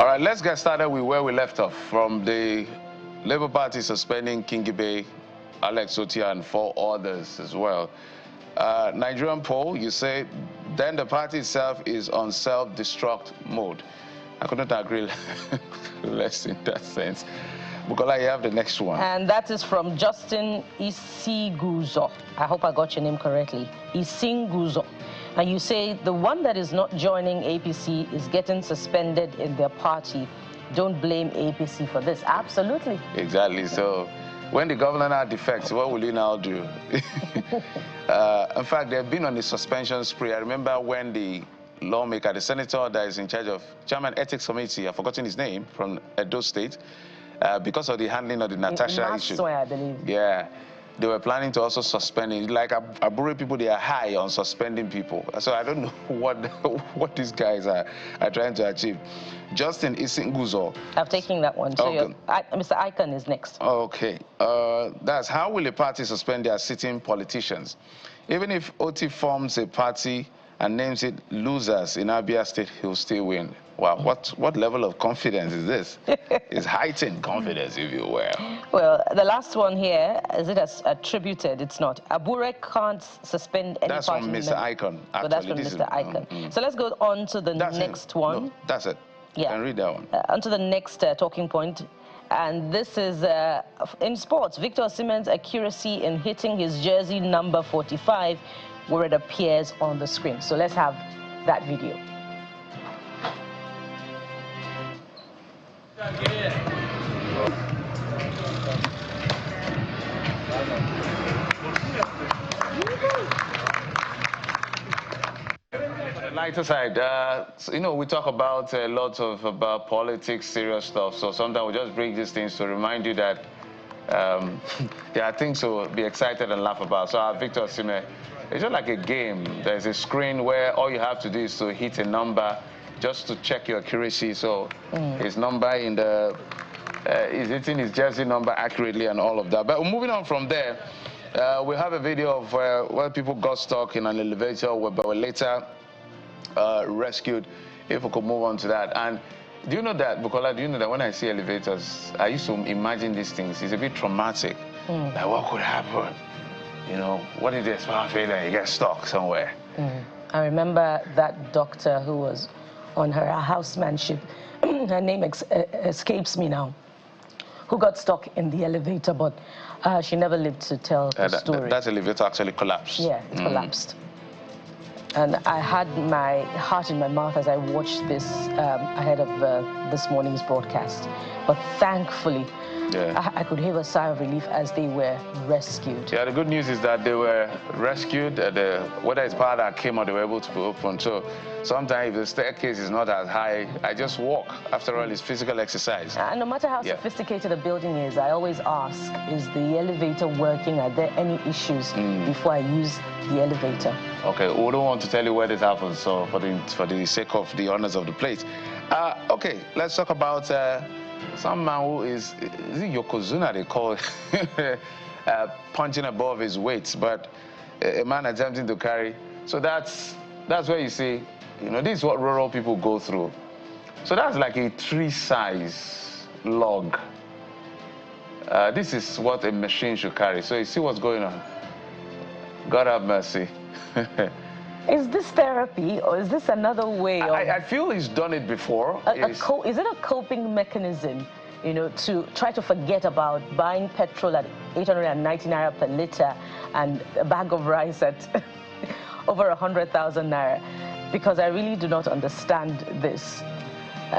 All right, let's get started with where we left off. From the Labour Party suspending Kingibe, Alex Otia, and 4 others as well. Nigerian poll, you say, then the party itself is on self-destruct mode. I couldn't agree less in that sense. Bukola, you have the next one. And that is from Justin Isiguzo. I hope I got your name correctly. Isiguzo. And you say the one that is not joining APC is getting suspended in their party. Don't blame APC for this. Absolutely. Exactly. So when the governor now defects, what will you now do? In fact, they've been on the suspension spree. I remember when the lawmaker, the senator that is in charge of Chairman Ethics Committee, I've forgotten his name, from Edo State, because of the handling of the Natasha issue. I believe. Yeah. They were planning to also suspend it. Like Abure people, they are high on suspending people. So I don't know what these guys are trying to achieve. Justin Isiguzo. I'm taking that one. So okay. Mr. Icon is next. Okay. That's how will a party suspend their sitting politicians? Even if Oti forms a party and names it losers in Abia State, he'll still win. Wow, what level of confidence is this? It's heightened confidence, if you will. Well, the last one here, is it as attributed? It's not. Abure can't suspend any That's party from Mr. Icon. Actually, that's from Mr. Icon. So let's go on to the next one. No, that's it. Yeah. You can read that one. On to the next talking point. And this is in sports. Victor Osimhen's accuracy in hitting his jersey number 45, where it appears on the screen. So let's have that video. Lighter side, you know, we talk about a lot about politics, serious stuff. So sometimes we just bring these things to remind you that there are things to be excited and laugh about. So Victor Osimhen, it's just like a game. There's a screen where all you have to do is to hit a number just to check your accuracy. So his number in the he's hitting his jersey number accurately and all of that. But moving on from there, we have a video of where people got stuck in an elevator, but were later rescued. If we could move on to that. And do you know that, Bukola, do you know that when I see elevators, I used to imagine these things. It's a bit traumatic. Like, what could happen? You know, what if there's power failure and you get stuck somewhere? I remember that doctor who was on her housemanship, her name escapes me now, who got stuck in the elevator, but she never lived to tell the story. That elevator actually collapsed. Yeah, it collapsed. And I had my heart in my mouth as I watched this ahead of this morning's broadcast. But thankfully, I could hear a sigh of relief as they were rescued. Yeah, the good news is that they were rescued. Whether it's part that came or they were able to be opened. So sometimes if the staircase is not as high, I just walk. After all, it's physical exercise. And no matter how sophisticated a building is, I always ask, is the elevator working? Are there any issues before I use the elevator? Okay, we don't want to tell you where this happens, so for the sake of the honors of the place. Okay, let's talk about some man who is it Yokozuna, they call it, punching above his weight, but a man attempting to carry. So that's where you see, you know, this is what rural people go through. So that's like a tree-size log. This is what a machine should carry. So you see what's going on. God have mercy. Is this therapy or is this another way of... I feel he's done it before. Is it a coping mechanism, you know, to try to forget about buying petrol at 890 naira per litre and a bag of rice at over 100,000 naira? Because I really do not understand this.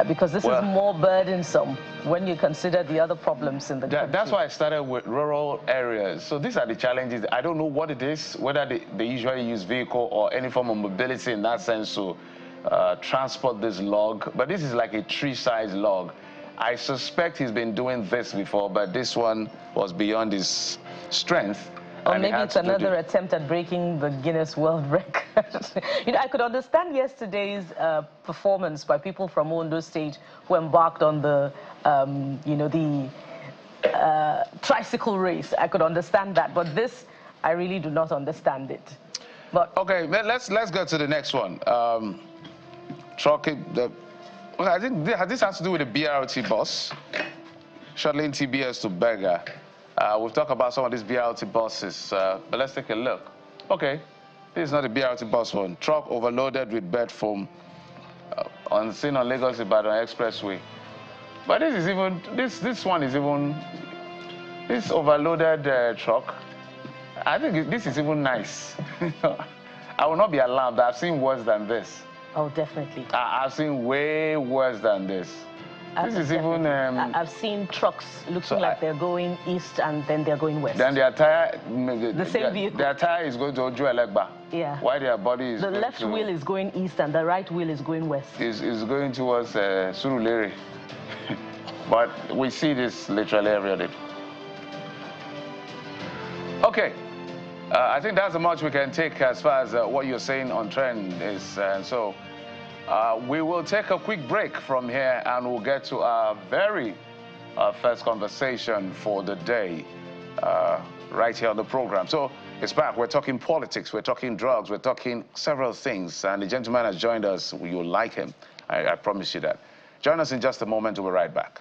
Because this is more burdensome when you consider the other problems in the country. That's why I started with rural areas. So these are the challenges. I don't know what it is, whether they usually use vehicle or any form of mobility in that sense to transport this log. But this is like a tree-sized log. I suspect he's been doing this before, but this one was beyond his strength. Or maybe it's another attempt at breaking the Guinness World Record. You know, I could understand yesterday's performance by people from Ondo State who embarked on the, you know, the tricycle race. I could understand that, but this, I really do not understand it. But okay, let's go to the next one. Well, I think this has to do with the BRT bus, shuttling TBS to Berger. We've talked about some of these BRT buses, but let's take a look. Okay, this is not a BRT bus one. Truck overloaded with bed foam seen on Lagos-Ibadan Expressway. But this is even, this one is even, this overloaded truck, I think this is even nice. I will not be alarmed. I've seen worse than this. Oh, definitely. I've seen way worse than this. This is even... I've seen trucks looking like they're going east and then they're going west. Then their tire... The same vehicle. Their tire is going to Ojo Elegba. Yeah. While their body is the left wheel is going east and the right wheel is going west. Is going towards Surulere. But we see this literally every day. Okay. I think that's as much we can take as far as what you're saying on trend is. And so we will take a quick break from here and we'll get to our very first conversation for the day right here on the program. So it's back. We're talking politics. We're talking drugs. We're talking several things. And the gentleman has joined us. You'll like him. I promise you that. Join us in just a moment. We'll be right back.